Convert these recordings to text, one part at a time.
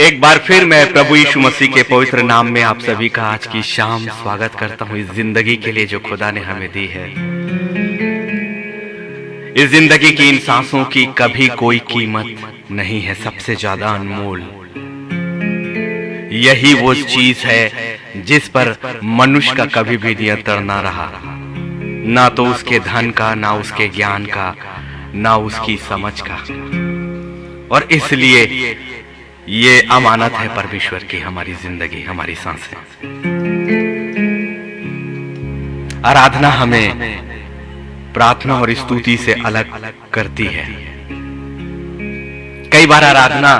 एक बार फिर मैं प्रभु यीशु मसीह के पवित्र नाम में आप सभी का आज की शाम स्वागत करता हूं इस जिंदगी के लिए जो खुदा ने हमें दी है। इस जिंदगी की इन सांसों की कभी कोई कीमत नहीं है, सबसे ज्यादा अनमोल यही वो चीज है जिस पर मनुष्य का कभी भी नियंत्रण ना रहा, ना तो उसके धन का, ना उसके ज्ञान का, ना उसकी समझ का। और इसलिए ये अमानत है परमेश्वर की, हमारी जिंदगी, हमारी सांसें। आराधना हमें प्रार्थना और स्तुति से अलग करती है। कई बार आराधना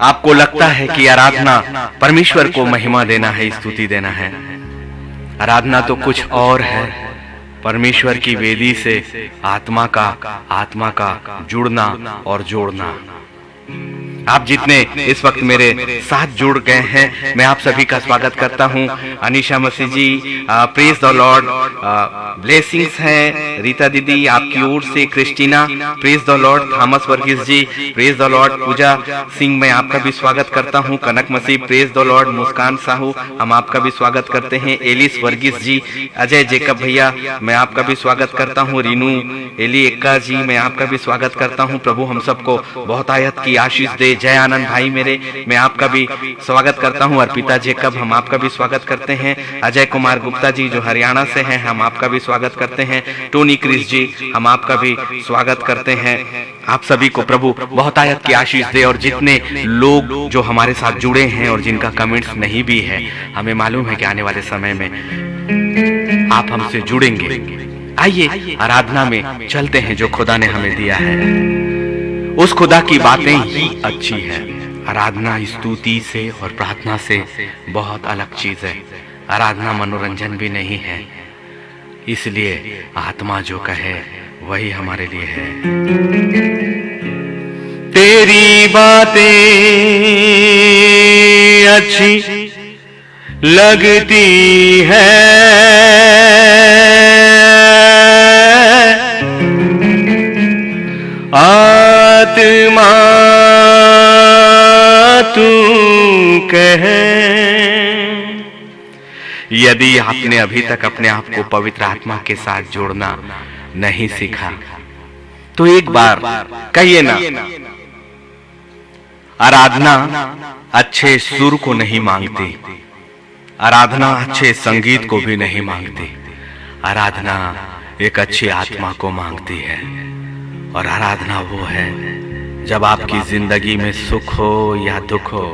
आपको लगता है कि आराधना परमेश्वर को महिमा देना है, स्तुति देना है। आराधना तो कुछ और है, परमेश्वर की वेदी से आत्मा का जुड़ना और जोड़ना। आप जितने इस वक्त मेरे साथ जुड़ गए हैं, मैं आप सभी का स्वागत करता हूं। Anisha Masih ji, praise the lord, blessings हैं। रीता दीदी आपकी ओर से, Christina praise the lord, Thomas Varghese ji praise the lord, Puja Singh मैं आपका भी स्वागत करता हूं। Kanak Masih praise the lord, Muskan Sahu हम आपका भी स्वागत करते हैं। एलिस वर्गीस जी, अजय जेकब भैया मैं आपका भी स्वागत करता हूँ। रीनू एली एक्का जी मैं आपका भी स्वागत करता हूँ। प्रभु हम सबको बहुत आयत की आशीष दे। जय आनंद भाई मेरे, मैं आपका भी स्वागत करता हूं। अर्पिता जेकब हम आपका भी स्वागत करते हैं। अजय कुमार गुप्ता जी जो हरियाणा से हैं, हम आपका भी स्वागत करते हैं। टोनी क्रिस जी हम आपका भी स्वागत करते हैं। आप सभी को प्रभु बहुत आयत की आशीष दे। और जितने लोग जो हमारे साथ जुड़े हैं और जिनका कमेंट्स नहीं भी है, हमें मालूम है कि आने वाले समय में आप हमसे जुड़ेंगे। आइए आराधना में चलते हैं जो खुदा ने हमें दिया है। उस खुदा की बातें ही अच्छी है। आराधना स्तुति से और प्रार्थना से बहुत अलग चीज है। आराधना मनोरंजन भी नहीं है, इसलिए आत्मा जो कहे वही हमारे लिए है। तेरी बातें अच्छी लगती है, आत्मा तू कहे। यदि आपने अभी तक अपने आप को पवित्र आत्मा के साथ जोड़ना नहीं सीखा तो एक बार कहिए ना। आराधना अच्छे सुर को नहीं मांगती, आराधना अच्छे संगीत को भी नहीं मांगती। आराधना एक अच्छी आत्मा को मांगती है। और आराधना वो है जब आपकी जिंदगी में सुख हो या दुख हो,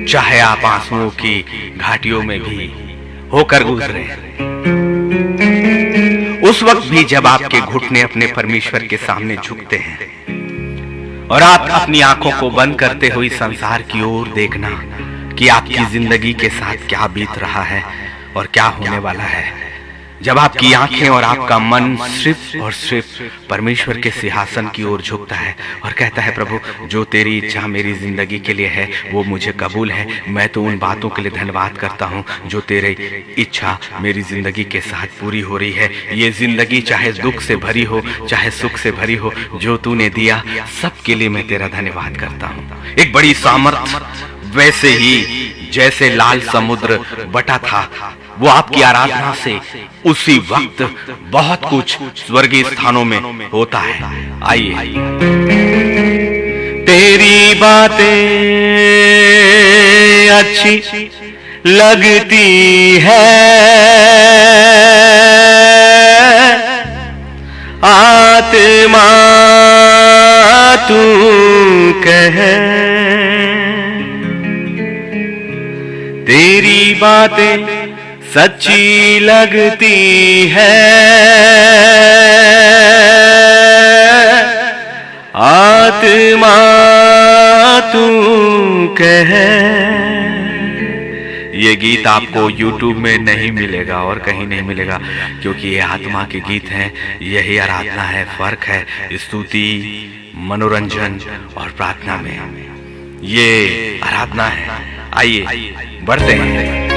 चाहे आप आंसुओं की घाटियों में भी होकर गुजरे, उस वक्त भी जब आपके घुटने अपने परमेश्वर के सामने झुकते हैं और आप अपनी आंखों को बंद करते हुए संसार की ओर देखना कि आपकी जिंदगी के साथ क्या बीत रहा है और क्या होने वाला है। जब आपकी आंखें और आपका मन सिर्फ और सिर्फ परमेश्वर के सिंहासन की ओर झुकता है और कहता है, प्रभु जो तेरी इच्छा मेरी जिंदगी के लिए है वो मुझे कबूल है। मैं तो उन बातों के लिए धन्यवाद करता हूँ जो तेरी इच्छा मेरी जिंदगी के साथ पूरी हो रही है। ये जिंदगी चाहे दुख से भरी हो, चाहे सुख से भरी हो, जो तूने दिया सबके लिए मैं तेरा धन्यवाद करता हूँ। एक बड़ी सामर्थ, वैसे ही जैसे लाल समुद्र बटा था, वो आपकी आराधना से उसी वक्त बहुत कुछ स्वर्गीय स्थानों में होता है। आइए। तेरी बातें अच्छी लगती है, आत्मा तू कहे। तेरी बातें सच्ची लगती है, आत्मा तू कहे। ये गीत आपको YouTube में नहीं मिलेगा और कहीं नहीं मिलेगा, क्योंकि ये आत्मा के गीत हैं। यही आराधना है, फर्क है स्तुति, मनोरंजन और प्रार्थना में। ये आराधना है। आइए बढ़ते हैं।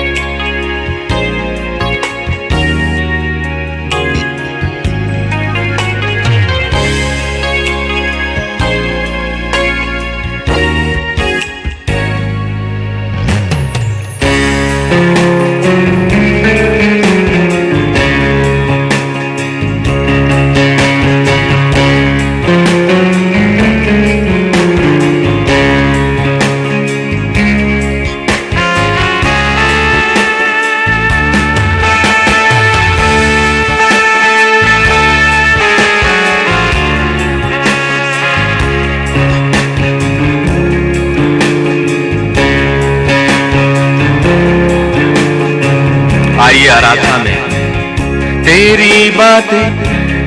आइए आराधना में। तेरी बातें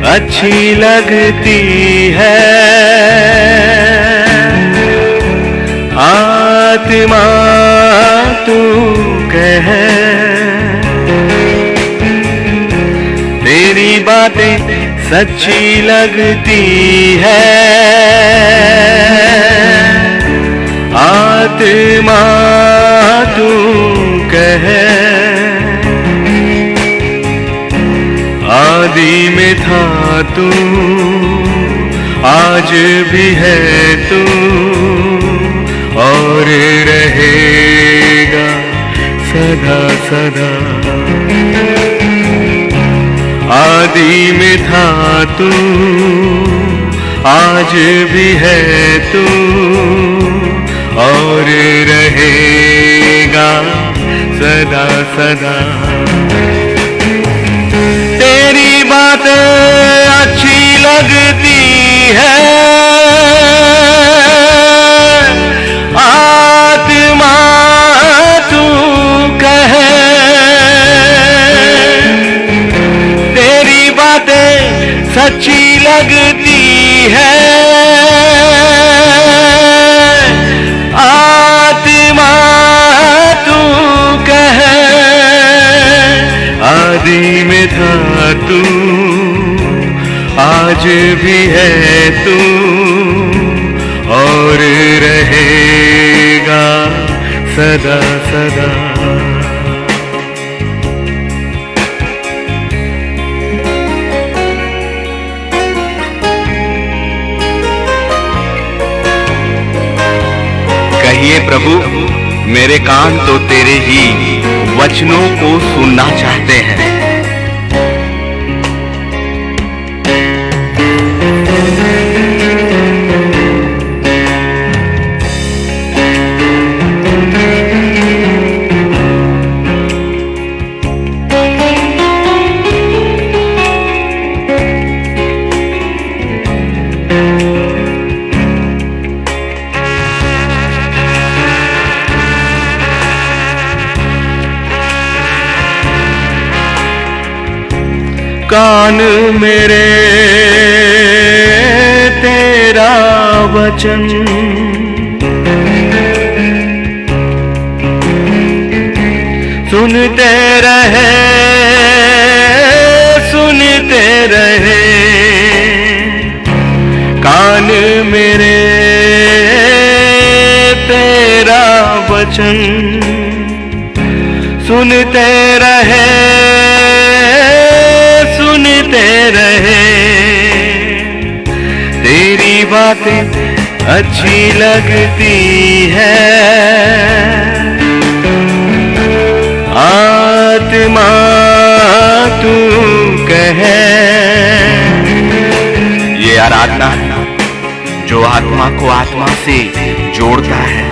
अच्छी लगती है, आत्मा तू कह। तेरी बातें सच्ची लगती है, आत्मा तू कह। आदि में था तू, आज भी है तू, और रहेगा सदा सदा। आदि में था तू, आज भी है तू, और रहेगा सदा सदा। तेरी बात अच्छी लगती है, आत्मा तू कह। तेरी बातें सच्ची लगती है, आत्मा तू कह। आदि में था तू, आज भी है तू, और रहेगा सदा सदा। कहिए प्रभु, मेरे कान तो तेरे ही वचनों को सुनना चाहते हैं। कान मेरे तेरा वचन सुनते रहे, सुनते रहे। कान मेरे तेरा वचन सुनते रहे, सुनते रहे। तेरी बातें अच्छी लगती है, आत्मा तू कह। ये आराधना है जो आत्मा को आत्मा से जोड़ता है।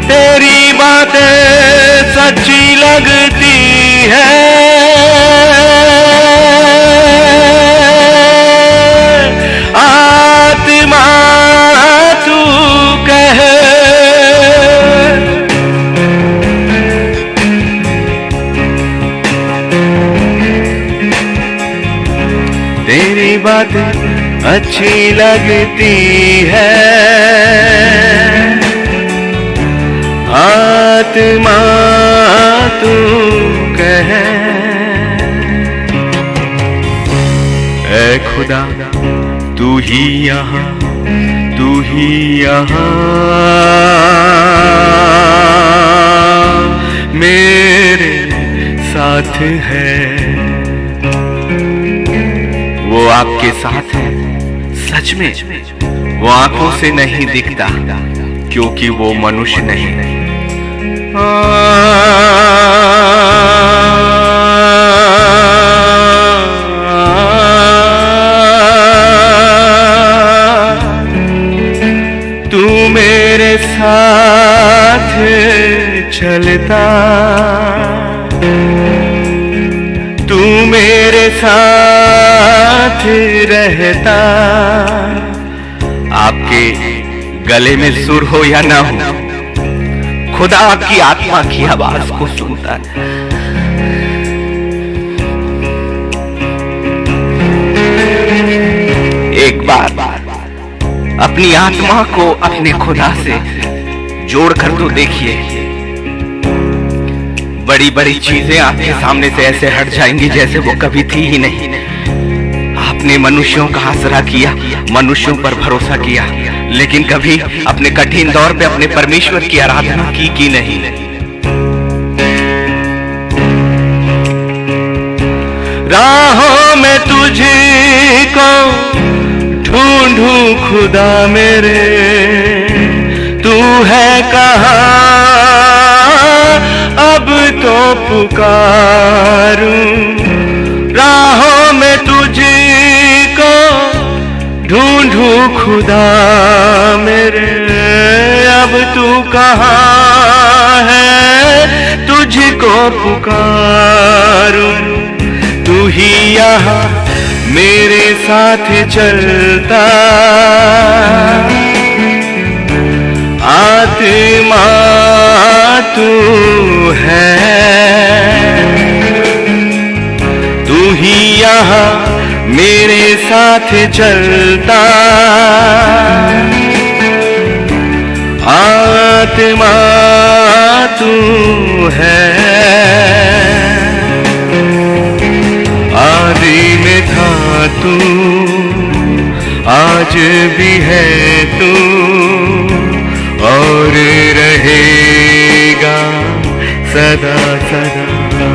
तेरी बातें सच्ची लगती है, आत्मा तू कह। तेरी बातें अच्छी लगती है, आत्मा तू कह। ऐ खुदा तू ही यहाँ, तू ही यहाँ मेरे साथ है। वो आपके साथ है सच में, वो आंखों से नहीं दिखता क्योंकि वो मनुष्य नहीं। तू मेरे साथ चलता, तू मेरे साथ रहता। आपके गले में सुर हो या ना हो, खुदा आपकी आत्मा आत्मा की आवाज को सुनता है। एक बार अपनी आत्मा को अपने खुदा से जोड़कर तो देखिए, बड़ी बड़ी चीजें आपके सामने से ऐसे हट जाएंगी जैसे वो कभी थी ही नहीं। आपने मनुष्यों का आसरा किया, मनुष्यों पर भरोसा किया, लेकिन कभी अपने कठिन दौर पे अपने परमेश्वर की आराधना की नहीं। राहों में तुझको ढूंढूं खुदा मेरे, तू है कहाँ अब तो पुकारूं। राहों में तुझको ढूंढूं खुदा मेरे, अब तू कहाँ है तुझको पुकारूं। तू ही यहाँ मेरे साथ चलता, आत्मा तू है, तू ही यहाँ मेरे साथ चलता, आत्मा तू है। आदि में था तू, आज भी है तू, और रहेगा सदा सदा।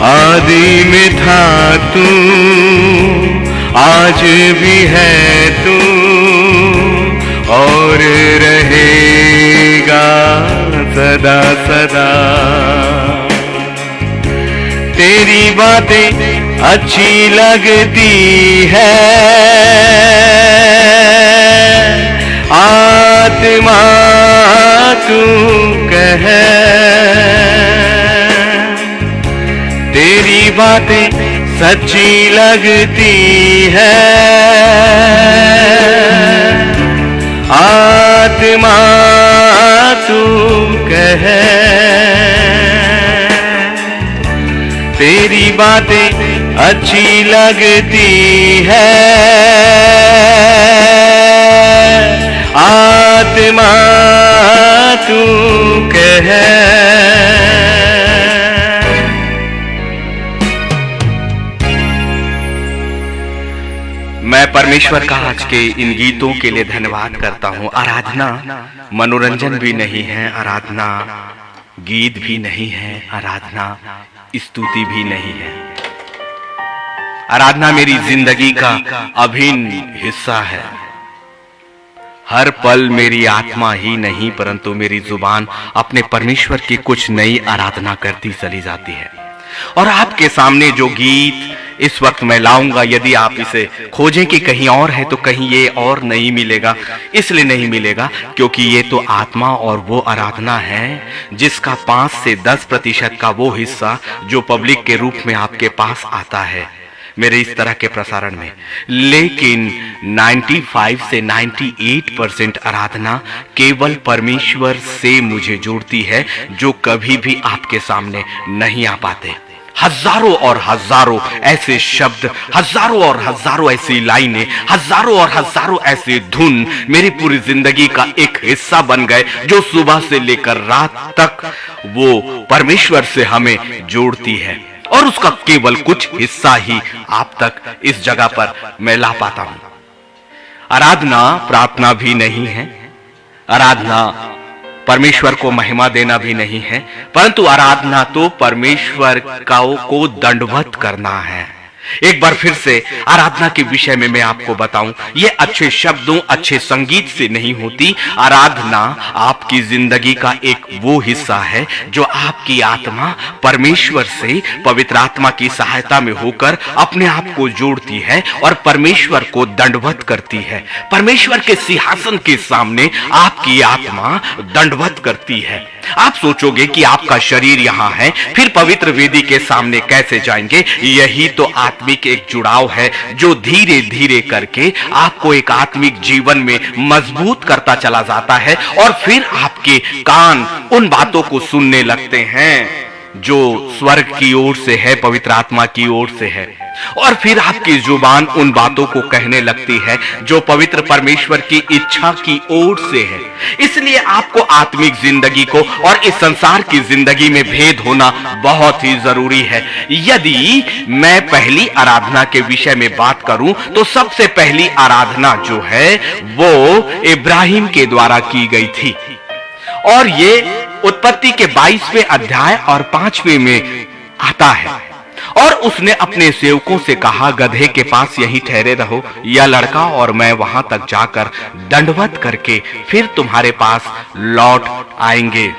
आदि में था तू, आज भी है तू, और रहेगा सदा सदा। तेरी बातें अच्छी लगती है, आत्मा तू कह। तेरी बातें सच्ची लगती है, आत्मा तू कह। तेरी बातें अच्छी लगती है, आत्मा तू कह। मैं परमेश्वर का आज के इन गीतों के लिए धन्यवाद करता हूँ। आराधना मनोरंजन भी नहीं है, आराधना गीत भी नहीं है, आराधना स्तुति भी नहीं है। आराधना मेरी जिंदगी का अभिन्न हिस्सा है। हर पल मेरी आत्मा ही नहीं परंतु मेरी जुबान अपने परमेश्वर की कुछ नई आराधना करती चली जाती है। और आपके सामने जो गीत इस वक्त मैं लाऊंगा, यदि आप इसे खोजें कि कहीं और है तो कहीं ये और नहीं मिलेगा। इसलिए नहीं मिलेगा क्योंकि ये तो आत्मा और वो आराधना है जिसका 5 से 10% का वो हिस्सा जो पब्लिक के रूप में आपके पास आता है मेरे इस तरह के प्रसारण में। लेकिन 95 से 98% आराधना केवल परमेश्वर से मुझे जोड़ती है, जो कभी भी आपके सामने नहीं आ पाते। हजारों और हजारों ऐसे शब्द, हजारों और हजारों ऐसी लाइनें, हजारों और हजारों ऐसे धुन मेरी पूरी जिंदगी का एक हिस्सा बन गए, जो सुबह से लेकर रात तक वो परमेश्वर से हमें जोड़ती है। और उसका केवल कुछ हिस्सा ही आप तक इस जगह पर मैं ला पाता हूं। आराधना प्रार्थना भी नहीं है, आराधना परमेश्वर को महिमा देना भी नहीं है, परंतु आराधना तो परमेश्वर को दंडवत करना है। एक बार फिर से आराधना के विषय में मैं आपको बताऊं, ये अच्छे शब्दों, अच्छे संगीत से नहीं होती। आराधना आपकी जिंदगी का एक वो हिस्सा है जो आपकी आत्मा परमेश्वर से पवित्र आत्मा की सहायता में होकर अपने आप को जोड़ती है और परमेश्वर को दंडवत करती है। परमेश्वर के सिंहासन के सामने आपकी आत्मा दंडवत करती है। आप सोचोगे कि आपका शरीर यहाँ है, फिर पवित्र वेदी के सामने कैसे जाएंगे? यही तो आत्मिक एक जुड़ाव है जो धीरे धीरे करके आपको एक आत्मिक जीवन में मजबूत करता चला जाता है, और फिर आपके कान उन बातों को सुनने लगते हैं जो स्वर्ग की ओर से है, पवित्र आत्मा की ओर से है, और फिर आपकी जुबान उन बातों को कहने लगती है जो पवित्र परमेश्वर की इच्छा की ओर से है। इसलिए आपको आत्मिक जिंदगी को और इस संसार की जिंदगी में भेद होना बहुत ही जरूरी है। यदि मैं पहली आराधना के विषय में बात करूं तो सबसे पहली आराधना जो है वो इब्राहिम के द्वारा की गई थी, और ये उत्पत्ति के 22वें अध्याय और 5वें में आता है। और उसने अपने सेवकों से कहा, गधे के पास यहीं ठहरे रहो, यह लड़का और मैं वहां तक जाकर दंडवत करके फिर तुम्हारे पास लौट आएंगे।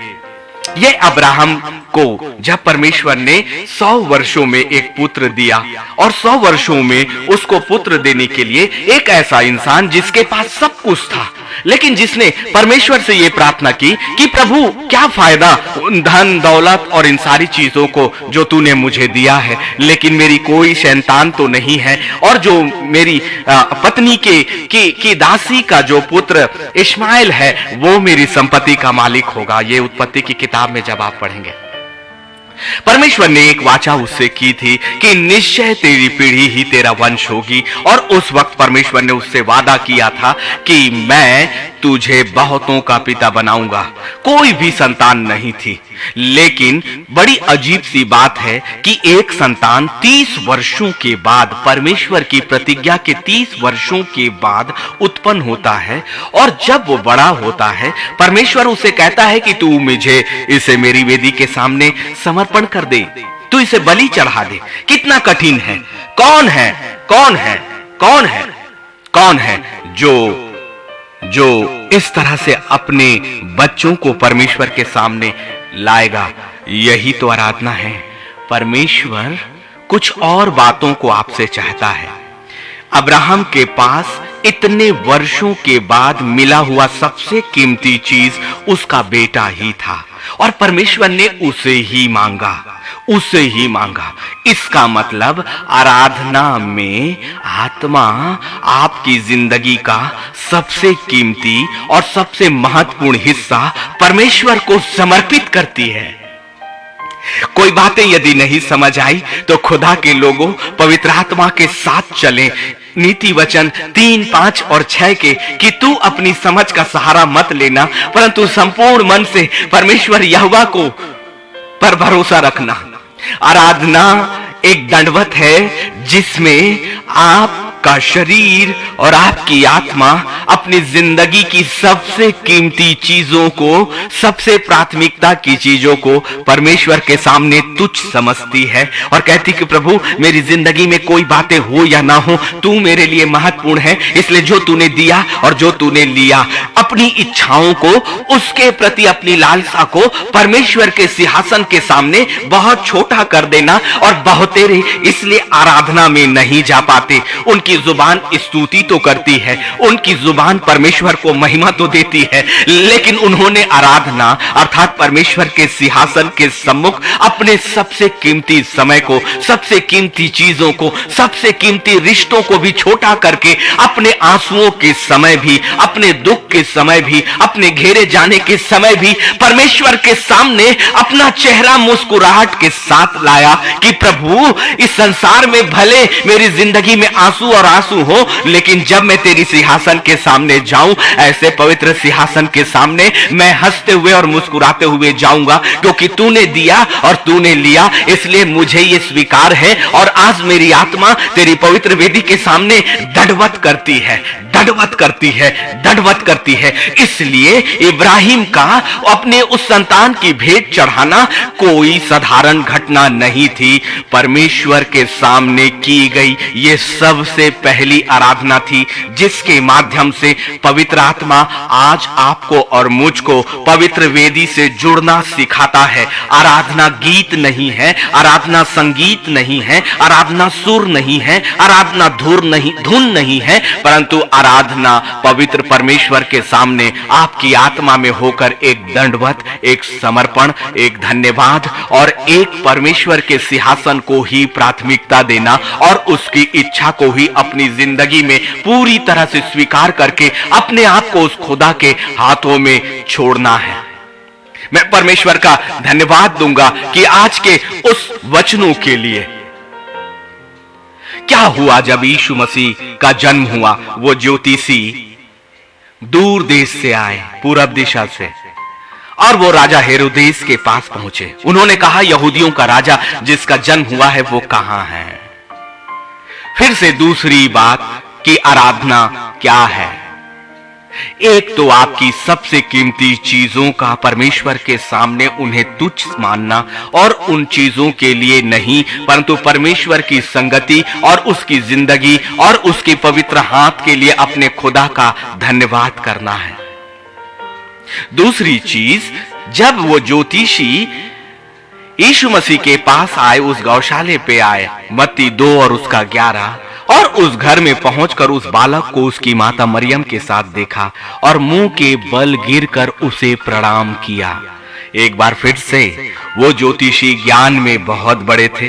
ये अब्राहम को जब परमेश्वर ने 100 वर्षों में एक पुत्र दिया, और 100 वर्षों में उसको पुत्र देने के लिए एक ऐसा इंसान जिसके पास सब कुछ था, लेकिन जिसने परमेश्वर से ये प्रार्थना की कि प्रभु क्या फायदा धन दौलत और इन सारी चीजों को जो तूने मुझे दिया है, लेकिन मेरी कोई संतान तो नहीं है, और जो मेरी पत्नी की दासी का जो पुत्र इस्माइल है वो मेरी संपत्ति का मालिक होगा। ये उत्पत्ति की किताब में जब आप पढ़ेंगे, परमेश्वर ने एक वाचा उससे की थी कि निश्चय तेरी पीढ़ी ही तेरा वंश होगी, और उस वक्त परमेश्वर ने उससे वादा किया था कि मैं तुझे बहुतों का पिता बनाऊंगा। कोई भी संतान नहीं थी, लेकिन बड़ी अजीब सी बात है कि एक संतान 30 वर्षों के बाद, परमेश्वर की प्रतिज्ञा के 30 वर्षों के बाद उत्पन्न होता है, और जब वो बड़ा होता है परमेश्वर उसे कहता है कि तू मुझे इसे मेरी वेदी के सामने समर्पण कर दे, तू इसे बलि चढ़ा दे। कितना कठिन है। कौन है कौन है कौन है कौन है जो इस तरह से अपने बच्चों को परमेश्वर के सामने लाएगा? यही तो आराधना है। परमेश्वर कुछ और बातों को आपसे चाहता है। अब्राहम के पास इतने वर्षों के बाद मिला हुआ सबसे कीमती चीज उसका बेटा ही था, और परमेश्वर ने उसे ही मांगा, उसे ही मांगा। इसका मतलब आराधना में आत्मा आपकी जिंदगी का सबसे कीमती और सबसे महत्वपूर्ण हिस्सा परमेश्वर को समर्पित करती है। कोई बातें यदि नहीं समझ आई तो खुदा के लोगों, पवित्र आत्मा के साथ चलें। नीति वचन 3, 5 और 6 के कि तू अपनी समझ का सहारा मत लेना, परंतु संपूर्ण मन से परमेश्वर यहोवा को पर भरोसा रखना। आराधना एक दंडवत है जिसमें आपका शरीर और आपकी आत्मा अपनी जिंदगी की सबसे कीमती चीजों को, सबसे प्राथमिकता की चीजों को परमेश्वर के सामने तुच्छ समझती है, और कहती कि प्रभु मेरी जिंदगी में कोई बातें हो या ना हो, तू मेरे लिए महत्वपूर्ण है। इसलिए जो तूने दिया और जो तूने लिया, अपनी इच्छाओं को, उसके प्रति अपनी लालसा को परमेश्वर के सिंहासन के सामने बहुत छोटा कर देना। और बहुतेरे इसलिए आराधना में नहीं जा पाते। उनकी जुबान स्तुति तो करती है, उनकी जुबान परमेश्वर को महिमा तो देती है, लेकिन उन्होंने आराधना अर्थात परमेश्वर के सिंहासन के सम्मुख अपने सबसे कीमती समय को, सबसे कीमती चीजों को, सबसे कीमती रिश्तों को भी छोटा करके, अपने आंसुओं के समय भी, अपने दुख के समय भी, अपने घेरे जाने के समय भी परमेश्वर के सामने अपना चेहरा मुस्कुराहट के साथ लाया कि प्रभु इस संसार में भले मेरी जिंदगी में आंसू और आंसू हो, लेकिन जब मैं तेरी सिंहासन के सामने जाऊं, ऐसे पवित्र सिंहासन के सामने मैं हंसते हुए और मुस्कुराते हुए जाऊंगा, क्योंकि तूने दिया और तूने लिया, इसलिए मुझे ये स्वीकार है। और आज मेरी आत्मा तेरी पवित्र वेदी के सामने दंडवत करती है, दंडवत करती है, दंडवत करती है। इसलिए इब्राहिम का अपने उस संतान की भेंट चढ़ाना कोई साधारण घटना नहीं थी। परमेश्वर के सामने की गई ये सबसे पहली आराधना थी, जिसके माध्यम से पवित्र आत्मा आज आपको और मुझको पवित्र वेदी से जुड़ना सिखाता है। आराधना गीत नहीं है, आराधना संगीत नहीं है, आराधना सुर नहीं है, आराधना धुन नहीं है, परंतु आराधना पवित्र परमेश्वर के सामने आपकी आत्मा में होकर एक दंडवत, एक समर्पण, एक धन्यवाद और एक परमेश्वर के सिंहासन को ही प्राथमिकता देना और उसकी इच्छा को ही अपनी जिंदगी में पूरी तरह से स्वीकार करके अपने आप को उस खुदा के हाथों में छोड़ना है। मैं परमेश्वर का धन्यवाद दूंगा कि आज के उस वचनों के लिए क्या हुआ जब यीशु मसीह का जन्म हुआ। वो ज्योतिषी दूर देश से आए, पूरब दिशा से, और वो राजा हेरोदेस के पास पहुंचे। उन्होंने कहा, यहूदियों का राजा जिसका जन्म हुआ है वो कहां है। फिर से दूसरी बात कि आराधना क्या है। एक तो आपकी सबसे कीमती चीजों का परमेश्वर के सामने उन्हें तुच्छ मानना और उन चीजों के लिए नहीं परंतु परमेश्वर की संगति और उसकी जिंदगी और उसके पवित्र हाथ के लिए अपने खुदा का धन्यवाद करना है। दूसरी चीज, जब वो ज्योतिषी यीशु मसीह के पास आए, उस गौशाले पे आए, मत्ती 2 और उसका 11, और उस घर में पहुंचकर उस बालक को उसकी माता मरियम के साथ देखा और मुंह के बल गिरकर उसे प्रणाम किया। एक बार फिर से वो ज्योतिषी ज्ञान में बहुत बड़े थे,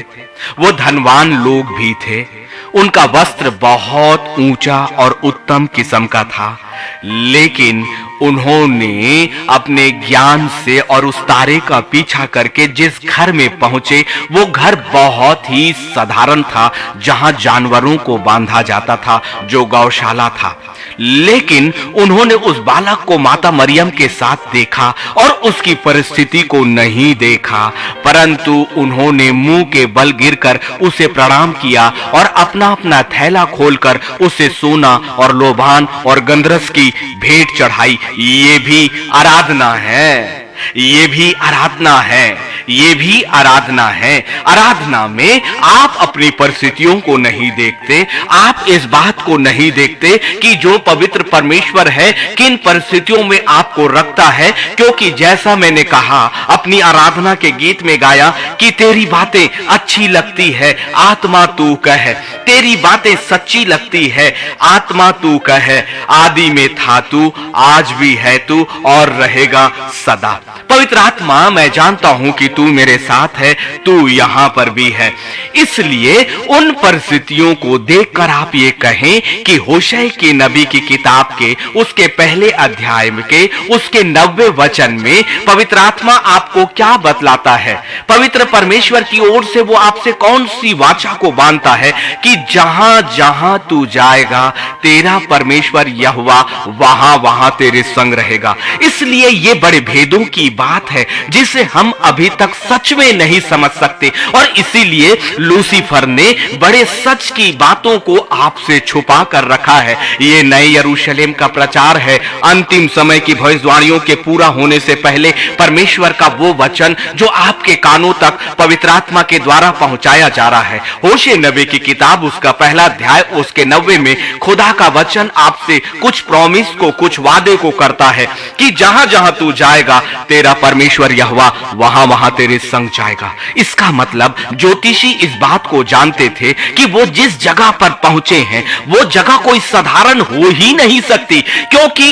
वो धनवान लोग भी थे, उनका वस्त्र बहुत ऊंचा और उत्तम किस्म का था, लेकिन उन्होंने अपने ज्ञान से और उस तारे का पीछा करके जिस घर में पहुंचे वो घर बहुत ही साधारण था, जहां जानवरों को बांधा जाता था, जो गौशाला था। लेकिन उन्होंने उस बालक को माता मरियम के साथ देखा और उसकी परिस्थिति को नहीं देखा, परंतु उन्होंने मुंह के बल गिरकर उसे प्रणाम किया और अपना अपना थैला खोलकर उसे सोना और लोबान और गंधरस की भेंट चढ़ाई। ये भी आराधना है, ये भी आराधना है, ये भी आराधना है। आराधना में आप अपनी परिस्थितियों को नहीं देखते, आप इस बात को नहीं देखते कि जो पवित्र परमेश्वर है किन परिस्थितियों में आपको रखता है, क्योंकि जैसा मैंने कहा अपनी आराधना के गीत में गाया कि तेरी बातें अच्छी लगती है आत्मा तू कह, तेरी बातें सच्ची लगती है आत्मा तू कह, आदि में था तू, आज भी है तू और रहेगा सदा। पवित्र आत्मा, मैं जानता हूं कि तू मेरे साथ है, तू यहां पर भी है। इसलिए उन परिस्थितियों को देखकर आप ये कहें कि होशे के नबी की किताब के उसके पहले अध्याय के उसके 90वें वचन में पवित्र आत्मा आपको क्या बतलाता है। पवित्र परमेश्वर की ओर से वो आपसे कौन सी वाचा को बांधता है कि जहां जहां तू जाएगा तेरा परमेश्वर यहोवा वहां वहां तेरे संग रहेगा। इसलिए ये बड़े भेदों की बात है जिसे हम अभी तक सच में नहीं समझ सकते, और इसीलिए लूसीफर ने बड़े सच की बातों को आपसे छुपा कर रखा है। ये नए यरूशलेम का प्रचार है, अंतिम समय की भविष्यवाणियों के पूरा होने से पहले परमेश्वर का वो वचन जो आपके कानों तक पवित्र आत्मा के द्वारा पहुंचाया जा रहा है। होशे नबी की किताब उसका पहला अध्याय उसके 90 में खुदा का वचन आपसे कुछ प्रॉमिस को, कुछ वादे को करता है कि जहां जहां तू जाएगा तेरा परमेश्वर यहोवा वहां वहां तेरे संग जाएगा। इसका मतलब ज्योतिषी इस बात को जानते थे कि वो जिस जगह पर पहुंचे हैं वो जगह कोई साधारण हो ही नहीं सकती, क्योंकि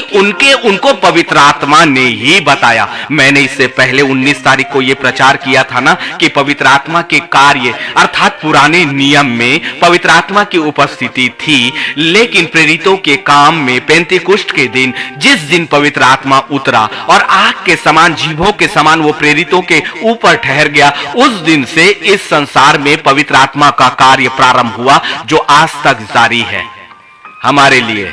उनको पवित्र आत्मा ने ही बताया। मैंने इससे पहले 19 तारीख को यह प्रचार किया था ना कि पवित्र आत्मा के कार्य अर्थात पुराने नियम में पवित्र आत्मा की उपस्थिति थी, लेकिन प्रेरितों के काम में पेंतीकुस्ट के दिन जिस दिन पवित्र आत्मा उतरा और आग के समान, जीभों के समान वो प्रेरितों के ऊपर ठहर गया, उस दिन से इस संसार में पवित्र आत्मा का कार्य प्रारंभ हुआ जो आज तक जारी है हमारे लिए,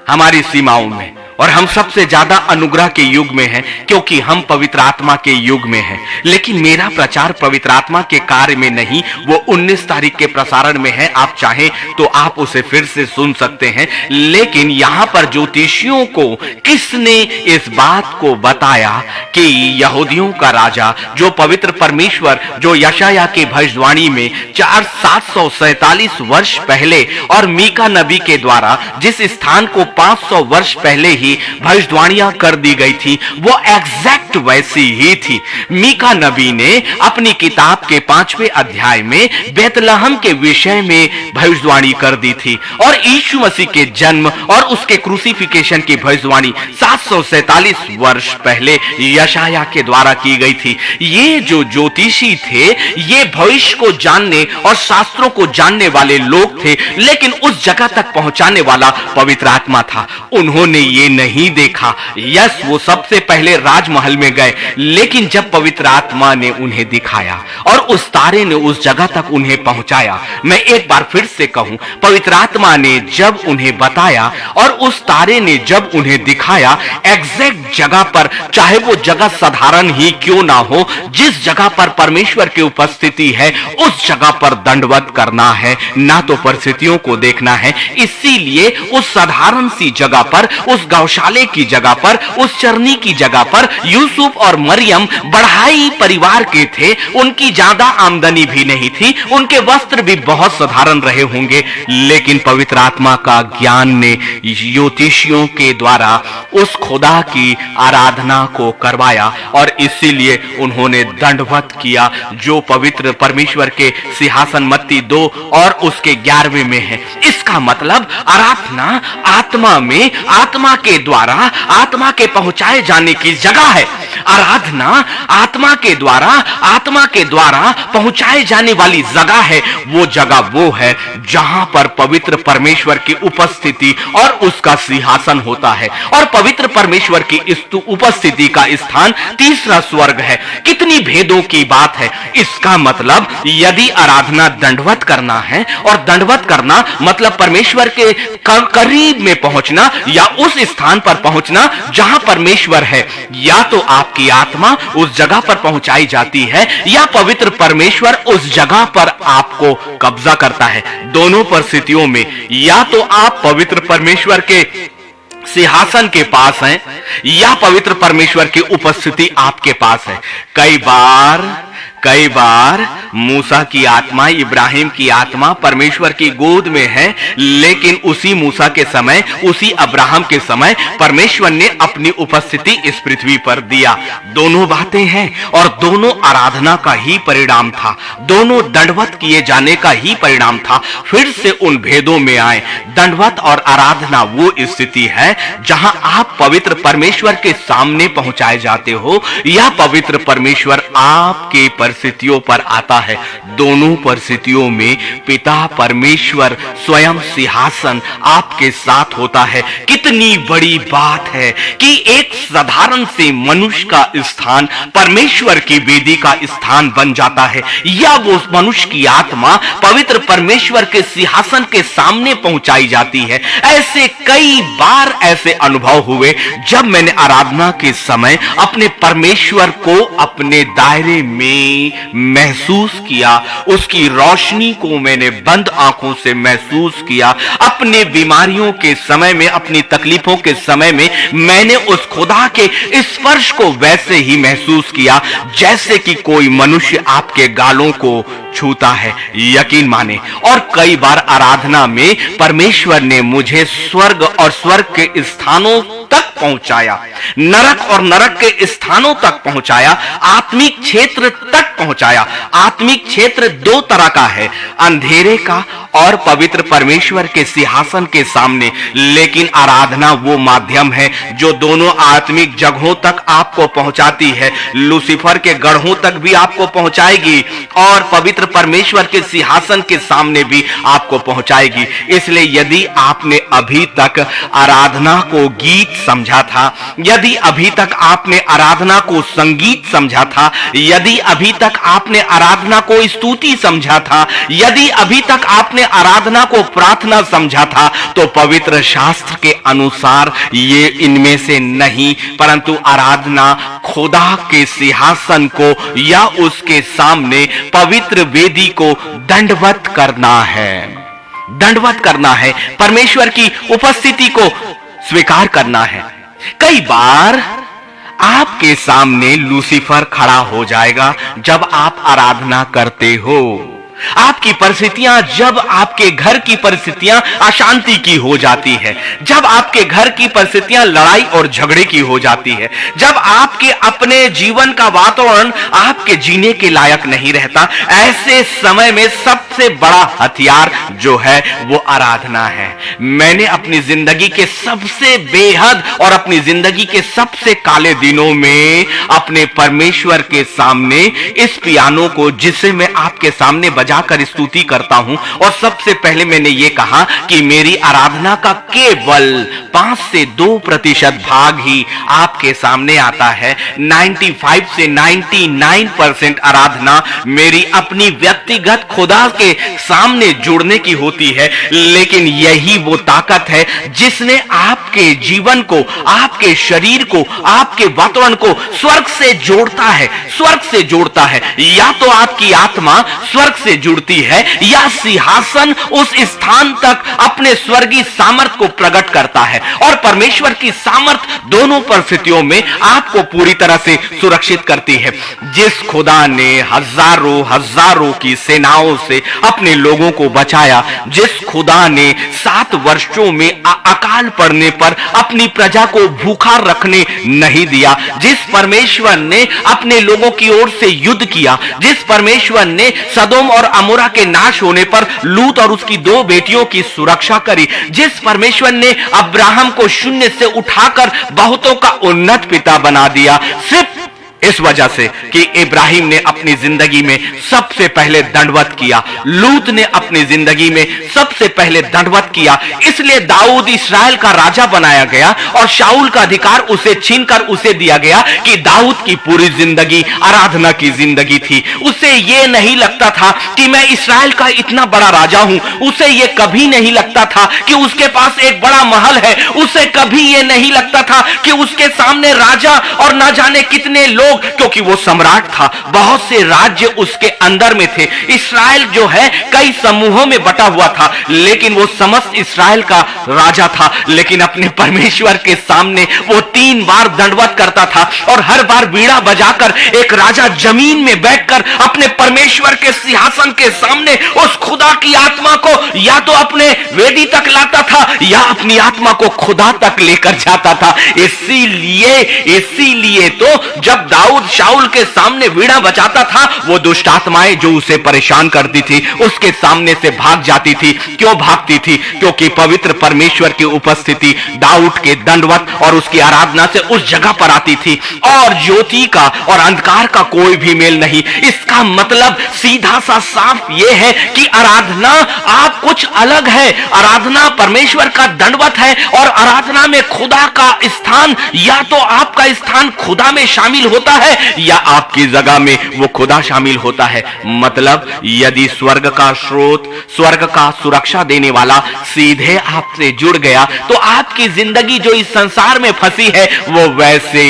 हमारी सीमाओं में। और हम सबसे ज्यादा अनुग्रह के युग में हैं, क्योंकि हम पवित्र आत्मा के युग में हैं। लेकिन मेरा प्रचार पवित्र आत्मा के कार्य में नहीं, वो 19 तारीख के प्रसारण में है। आप चाहें तो आप उसे फिर से सुन सकते हैं। लेकिन यहां पर ज्योतिषियों को किसने इस बात को बताया कि यहूदियों का राजा, जो पवित्र परमेश्वर, जो यशायाह की भविष्यवाणी में 747 वर्ष पहले और मीका नबी के द्वारा जिस स्थान को 500 वर्ष पहले ही भविष्यवाणियां कर दी गई थी, वो एग्जैक्ट वैसी ही थी। मीका नबी ने अपनी किताब के 5वें अध्याय में बेतलहम के विषय में भविष्यवाणी कर दी थी और यीशु मसीह के जन्म और उसके क्रूसिफिकेशन की भविष्यवाणी 747 वर्ष पहले यशायाह के द्वारा की गई थी। ये जो ज्योतिषी थे, ये भविष्य को जानने और शास्त्रों को जानने वाले लोग थे, लेकिन उस जगह तक पहुंचाने वाला पवित्र आत्मा था। उन्होंने ये नहीं देखा। यस, वो सबसे पहले राजमहल में गए, लेकिन जब पवित्र आत्मा ने उन्हें दिखाया और उस तारे ने उस जगह तक उन्हें पहुंचाया, मैं एक बार फिर से कहूं, पवित्र आत्मा ने जब उन्हें बताया और उस तारे ने जब उन्हें दिखाया, एग्जैक्ट जगह पर, चाहे वो जगह साधारण ही क्यों ना हो, जिस जगह पर परमेश्वर की उपस्थिति है, उस जगह पर दंडवत करना है, ना तो परिस्थितियों को देखना है। इसीलिए उस साधारण सी जगह पर, उस गौशाले की जगह पर, उस चरनी की जगह पर यूसुफ और मरियम बढ़ाई परिवार के थे। उनकी ज्यादा आमदनी भी नहीं थी, उनके वस्त्र भी बहुत साधारण रहे होंगे, लेकिन पवित्र आत्मा का ज्ञान ने ज्योतिषियों के द्वारा उस खुदा की आराधना को करवाया और इसीलिए उन्होंने दंडवत किया, जो पवित्र परमेश्वर के सिंहासन मत्ती 2 और उसके 11वें में है। इसका मतलब आराधना आत्मा में, आत्मा के द्वारा, आत्मा के पहुंचाए जाने की जगह है। आराधना आत्मा के द्वारा, आत्मा के द्वारा पहुंचाए जाने वाली जगह है। वो जगह वो है जहां पर पवित्र परमेश्वर की उपस्थिति और उसका सिंहासन होता है, और पवित्र परमेश्वर की इस उपस्थिति का स्थान तीसरा स्वर्ग है। कितनी भेदों की बात है। इसका मतलब यदि आराधना दंडवत करना है, और दंडवत करना मतलब परमेश्वर के करीब में पहुंचना, या उस स्थान पर पहुंचना जहां परमेश्वर है, या तो आपकी आत्मा उस जगह पर पहुंचाई जाती है, या पवित्र परमेश्वर उस जगह पर आपको कब्जा करता है। दोनों परिस्थितियों में या तो आप पवित्र परमेश्वर के सिंहासन के पास हैं, या पवित्र परमेश्वर की उपस्थिति आपके पास है। कई बार मूसा की आत्मा, इब्राहिम की आत्मा परमेश्वर की गोद में है, लेकिन उसी मूसा के समय, उसी अब्राहम के समय परमेश्वर ने अपनी उपस्थिति इस पृथ्वी पर दिया। दोनों बातें हैं और दोनों आराधना का ही परिणाम था, दोनों दंडवत किए जाने का ही परिणाम था। फिर से उन भेदों में आए। दंडवत और आराधना वो स्थिति है जहां आप पवित्र परमेश्वर के सामने पहुंचाए जाते हो, या पवित्र परमेश्वर आपके परिस्थितियों पर आता है। दोनों परिस्थितियों में पिता परमेश्वर स्वयं सिंहासन आपके साथ होता है। कितनी बड़ी बात है कि एक साधारण से मनुष्य का स्थान परमेश्वर की वेदी का स्थान बन जाता है, या वो मनुष्य की आत्मा पवित्र परमेश्वर के सिंहासन के सामने पहुंचाई जाती है। ऐसे कई बार ऐसे अनुभव हुए जब मैंने आराधना के समय अपने परमेश्वर को अपने दायरे में महसूस किया, उसकी रोशनी को मैंने बंद आंखों से महसूस किया। अपने बीमारियों के समय में, अपनी तकलीफों के समय में मैंने उस खुदा के स्पर्श को वैसे ही महसूस किया जैसे कि कोई मनुष्य आपके गालों को छूता है, यकीन माने। और कई बार आराधना में परमेश्वर ने मुझे स्वर्ग और स्वर्ग के स्थानों तक पहुंचाया, नरक और नरक के स्थानों तक पहुंचाया, आत्मिक क्षेत्र तक पहुंचाया। आत्मिक क्षेत्र दो तरह का है, अंधेरे का और पवित्र परमेश्वर के सिंहासन के सामने। लेकिन आराधना वो माध्यम है जो दोनों आत्मिक जगहों तक आपको पहुंचाती है। लूसीफर के गढ़ों तक भी आपको पहुंचाएगी और पवित्र परमेश्वर के सिंहासन के सामने भी आपको पहुंचाएगी। इसलिए यदि आपने अभी तक आराधना को गीत समझा था, यदि अभी तक आपने आराधना को संगीत समझा था, यदि अभी तक तक आपने आराधना को स्तुति समझा था, यदि अभी तक आपने आराधना को प्रार्थना समझा था, तो पवित्र शास्त्र के अनुसार ये इनमें से नहीं, परंतु आराधना खुदा के सिंहासन को या उसके सामने पवित्र वेदी को दंडवत करना है। दंडवत करना है, परमेश्वर की उपस्थिति को स्वीकार करना है। कई बार आपके सामने लूसीफर खड़ा हो जाएगा जब आप आराधना करते हो। आपकी परिस्थितियां, जब आपके घर की परिस्थितियां अशांति की हो जाती है, जब आपके घर की परिस्थितियां लड़ाई और झगड़े की हो जाती है, जब आपके अपने जीवन का वातावरण आपके जीने के लायक नहीं रहता, ऐसे समय में सबसे बड़ा हथियार जो है वो आराधना है। मैंने अपनी जिंदगी के सबसे बेहद और अपनी जिंदगी के सबसे काले दिनों में अपने परमेश्वर के सामने इस पियानो को, जिसे मैं आपके सामने जाकर स्तुति करता हूं, और सबसे पहले मैंने यह कहा कि मेरी आराधना का केवल 5 से 2% भाग ही आपके सामने आता है। 95 से 99% आराधना मेरी अपनी व्यक्तिगत खुदा के सामने जुड़ने की होती है। लेकिन यही वो ताकत है जिसने आपके जीवन को, आपके शरीर को, आपके वातावरण को स्वर्ग से जोड़ता है, स्वर्ग से जोड़ता है। या तो आपकी आत्मा स्वर्ग से जुड़ती है, या सिंहासन उस स्थान तक अपने स्वर्गीय सामर्थ को प्रकट करता है। और परमेश्वर की सामर्थ दोनों परिस्थितियों में आपको पूरी तरह से सुरक्षित करती है। जिस खुदा ने हजारों हजारों की सेनाओं से अपने लोगों को बचाया, जिस खुदा ने 7 वर्षों में अकाल पड़ने पर अपनी प्रजा को भूखा रखने नहीं दिया, जिस परमेश्वर ने अपने लोगों की ओर से युद्ध किया, जिस परमेश्वर ने सदोम और अमोरा के नाश होने पर लूत और उसकी 2 बेटियों की सुरक्षा करी, जिस परमेश्वर ने अब्राहम को शून्य से उठाकर बहुतों का उन्नत पिता बना दिया, सिर्फ इस वजह से कि इब्राहिम ने अपनी जिंदगी में सबसे पहले दंडवत किया, लूत ने अपनी जिंदगी में सबसे पहले दंडवत किया। इसलिए दाऊद इस्राएल का राजा बनाया गया और शाऊल का अधिकार उसे छीनकर उसे दिया गया कि दाऊद की पूरी जिंदगी आराधना की जिंदगी थी। उसे यह नहीं लगता था कि मैं इस्राएल का इतना बड़ा राजा हूं, उसे यह कभी नहीं लगता था कि उसके पास एक बड़ा महल है, उसे कभी यह नहीं लगता था कि उसके सामने राजा और ना जाने कितने लोग, क्योंकि वो सम्राट था, बहुत से राज्य उसके अंदर में थे। इस्राएल जो है कई समूहों में बटा हुआ था, लेकिन वो समस्त इस्राएल का राजा था। लेकिन अपने परमेश्वर के सामने वो 3 बार दंडवत करता था, और हर बार वीणा बजाकर एक राजा जमीन में बैठकर अपने परमेश्वर के सिंहासन के सामने उस खुदा की आत्मा को या तो अपने वेदी तक लाता था या अपनी आत्मा को खुदा तक लेकर जाता था। इसीलिए तो जब दाऊद शाऊल के सामने वीणा बजाता था, वो दुष्ट आत्माएं जो उसे परेशान करती थी उसके सामने से भाग जाती थी। क्यों भागती थी? क्योंकि पवित्र परमेश्वर की उपस्थिति दाऊद के दंडवत और उसकी आराधना से उस जगह पर आती थी। और ज्योति का और अंधकार का कोई भी मेल नहीं। इसका मतलब सीधा सा साफ यह है कि आराधना आप कुछ अलग है। आराधना परमेश्वर का दंडवत है, और आराधना में खुदा का स्थान, या तो आपका स्थान खुदा में शामिल होता है या आपकी जगह में वो खुदा शामिल होता है। मतलब यदि स्वर्ग का स्रोत, स्वर्ग का सुरक्षा देने वाला सीधे आपसे जुड़ गया, तो आपकी जिंदगी जो इस संसार में फंसी है वो वैसे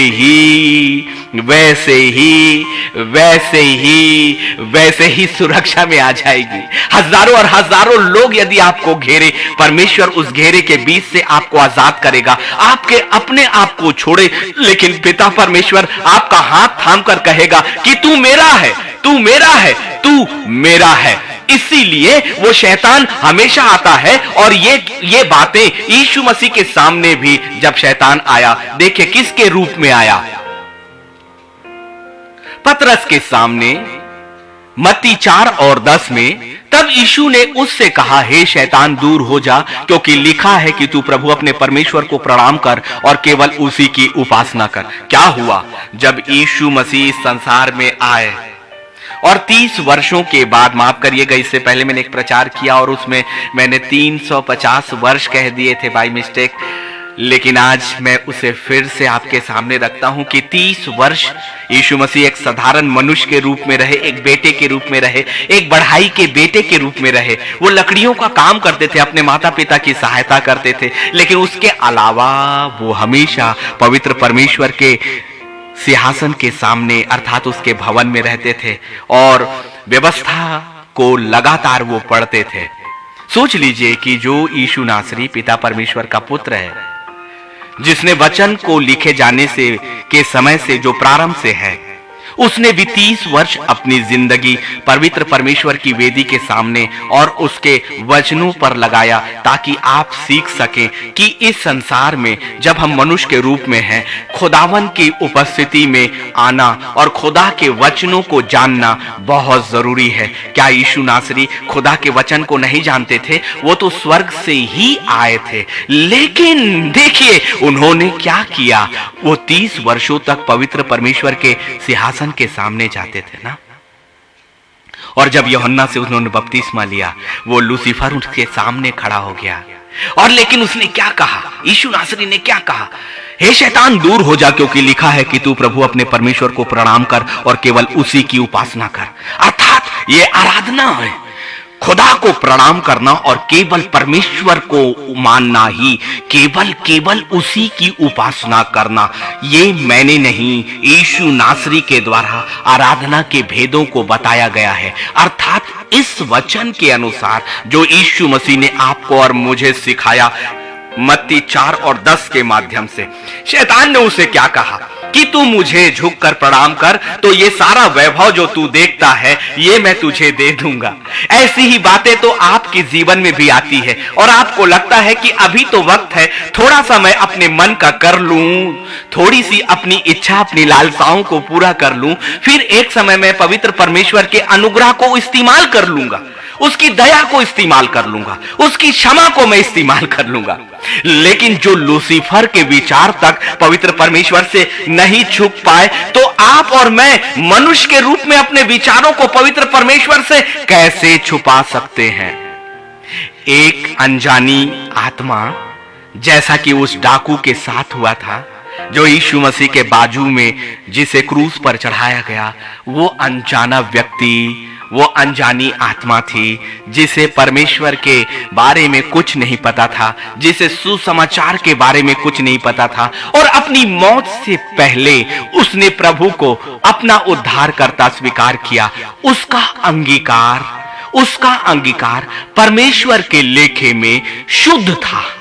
ही सुरक्षा में आ जाएगी। हजारों और हजारों लोग यदि आपको घेरे, परमेश्वर उस घेरे के बीच से आपको आजाद करेगा, आपके अपने आप को छोड़े, लेकिन पिता परमेश्वर आपका हाथ थामकर कहेगा कि तू मेरा है, तू मेरा है, तू मेरा है। इसीलिए वो शैतान हमेशा आता है, और ये बातें यीशु मसीह के सामने भी जब शैतान आया, देखिए किसके रूप में आया। पतरस के सामने मत्ती 4 और 10 में, तब यीशु ने उससे कहा, हे शैतान दूर हो जा, क्योंकि लिखा है कि तू प्रभु अपने परमेश्वर को प्रणाम कर और केवल उसी की उपासना कर। क्या हुआ जब यीशु मसीह इस संसार में आए और 30 वर्षों के बाद, माफ करिएगा इससे पहले मैंने एक प्रचार किया और उसमें मैंने 350 वर्ष कह दिए थे बाय मिस्टेक। लेकिन आज मैं उसे फिर से आपके सामने रखता हूं कि 30 वर्ष यीशु मसीह एक साधारण मनुष्य के रूप में रहे, एक बेटे के रूप में रहे, एक बढ़ाई के बेटे के रूप में रहे। वो लकड़ियों का काम करते थे, अपने माता पिता की सहायता करते थे, लेकिन उसके अलावा वो हमेशा पवित्र परमेश्वर के सिंहासन के सामने अर्थात उसके भवन में रहते थे और व्यवस्था को लगातार वो पढ़ते थे। सोच लीजिए कि जो यीशु नासरी पिता परमेश्वर का पुत्र है, जिसने वचन को लिखे जाने से के समय से जो प्रारंभ से है, उसने भी 30 वर्ष अपनी जिंदगी पवित्र परमेश्वर की वेदी के सामने और उसके वचनों पर लगाया, ताकि आप सीख सकें कि इस संसार में जब हम मनुष्य के रूप में हैं, खुदावन की उपस्थिति में आना और खुदा के वचनों को जानना बहुत जरूरी है। क्या यीशु नासरी खुदा के वचन को नहीं जानते थे? वो तो स्वर्ग से ही आए थे, लेकिन देखिए उन्होंने क्या किया। वो 30 वर्षों तक पवित्र परमेश्वर के सिंहासन के सामने जाते थे ना। और जब यूहन्ना से उन्होंने बपतिस्मा लिया, वो लूसीफर उसके सामने खड़ा हो गया। और लेकिन उसने क्या कहा? यीशु नासरी ने क्या कहा? हे शैतान, दूर हो जा, क्योंकि लिखा है कि तू प्रभु अपने परमेश्वर को प्रणाम कर और केवल उसी की उपासना कर। अर्थात ये आराधना है, खुदा को प्रणाम करना और केवल परमेश्वर को मानना ही, केवल उसी की उपासना करना। ये मैंने नहीं, यीशु नासरी के द्वारा आराधना के भेदों को बताया गया है। अर्थात इस वचन के अनुसार जो यीशु मसीह ने आपको और मुझे सिखाया, मत्ती 4 और 10 के माध्यम से। शैतान ने उसे क्या कहा कि तू मुझे झुककर प्रणाम कर, तो ये सारा वैभव जो तू देखता है ये मैं तुझे दे दूंगा। ऐसी ही बातें तो आपके जीवन में भी आती है और आपको लगता है कि अभी तो वक्त है, थोड़ा सा मैं अपने मन का कर लूं, थोड़ी सी अपनी इच्छा, अपनी लालसाओं को पूरा कर लूं, फिर एक समय मैं पवित्र परमेश्वर के अनुग्रह को इस्तेमाल कर लूंगा, उसकी दया को इस्तेमाल कर लूंगा, उसकी क्षमा को मैं इस्तेमाल कर लूंगा। लेकिन जो लूसीफर के विचार तक पवित्र परमेश्वर से नहीं छुप पाए, तो आप और मैं मनुष्य के रूप में अपने विचारों को पवित्र परमेश्वर से कैसे छुपा सकते हैं? एक अनजानी आत्मा, जैसा कि उस डाकू के साथ हुआ था, जो यीशु मसीह के बाजू में जिसे क्रूस पर चढ़ाया गया, वो अनजाना व्यक्ति, वो अनजानी आत्मा थी, जिसे परमेश्वर के बारे में कुछ नहीं पता था, जिसे सुसमाचार के बारे में कुछ नहीं पता था, और अपनी मौत से पहले उसने प्रभु को अपना उद्धारकर्ता स्वीकार किया। उसका अंगीकार परमेश्वर के लेखे में शुद्ध था।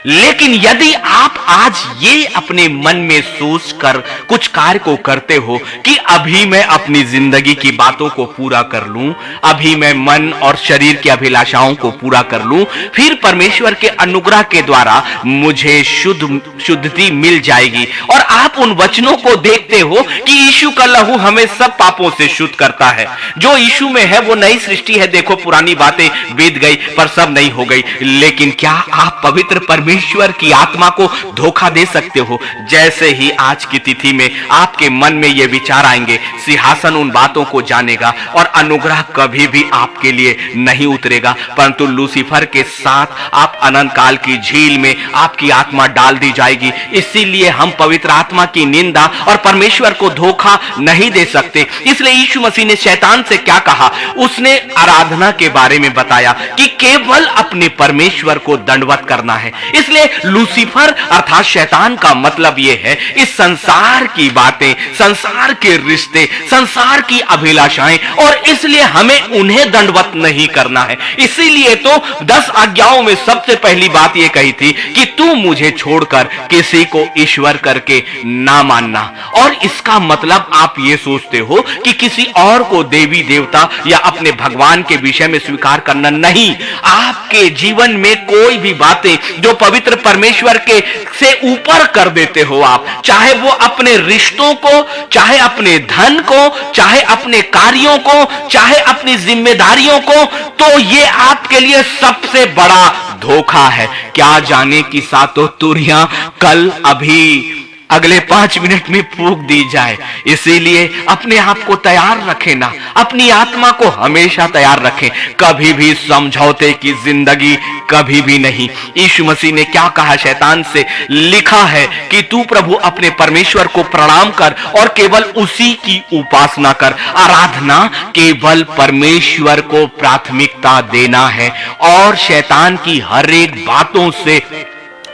लेकिन यदि आप आज ये अपने मन में सोचकर कुछ कार्य को करते हो कि अभी मैं अपनी जिंदगी की बातों को पूरा कर लूं, अभी मैं मन और शरीर की अभिलाषाओं को पूरा कर लूं, फिर परमेश्वर के अनुग्रह के द्वारा मुझे शुद्धि मिल जाएगी, और आप उन वचनों को देखते हो कि यीशु का लहू हमें सब पापों से शुद्ध करता है, जो यीशु में है वो नई सृष्टि है, देखो पुरानी बातें बीत गई पर सब नई हो गई। लेकिन क्या आप पवित्र परमेश्वर की आत्मा को धोखा दे सकते हो? जैसे ही आज की तिथि में आपके मन में ये विचार आएंगे, सिंहासन उन बातों को जानेगा और अनुग्रह कभी भी आपके लिए नहीं उतरेगा, परंतु लूसीफर के साथ आप अनंत काल की झील में आपकी आत्मा डाल दी जाएगी। इसीलिए हम पवित्र आत्मा की निंदा और परमेश्वर को धोखा नहीं दे सकते। इसलिए यीशु मसीह ने शैतान से क्या कहा? उसने आराधना के बारे में बताया कि केवल अपने परमेश्वर को दंडवत करना है। इसलिए लूसीफर अर्थात शैतान का मतलब यह है, इस संसार की बातें, संसार के रिश्ते, संसार की अभिलाषाएं, और इसलिए हमें उन्हें दंडवत नहीं करना है। इसीलिए तो 10 आज्ञाओं में सबसे पहली बात यह कही थी कि तू मुझे छोड़कर किसी को ईश्वर करके ना मानना। और इसका मतलब आप ये सोचते हो कि किसी और को देवी देवता या अपने भगवान के विषय में स्वीकार करना नहीं। आपके जीवन में कोई भी बातें जो पवित्र परमेश्वर के से ऊपर कर देते हो आप, चाहे वो अपने रिश्तों को, चाहे अपने धन को, चाहे अपने कार्यों को, चाहे अपनी जिम्मेदारियों को, तो ये आपके लिए सबसे बड़ा धोखा है। क्या जाने कि सातों तुरियां कल अभी अगले 5 मिनट में फूंक दी जाए। इसीलिए अपने आप को तैयार रखें ना, अपनी आत्मा को हमेशा तैयार रखें। कभी भी समझौते की जिंदगी कभी भी नहीं। यीशु मसीह ने क्या कहा शैतान से? लिखा है कि तू प्रभु अपने परमेश्वर को प्रणाम कर और केवल उसी की उपासना कर। आराधना केवल परमेश्वर को प्राथमिकता देना है और शैतान की हर एक बातों से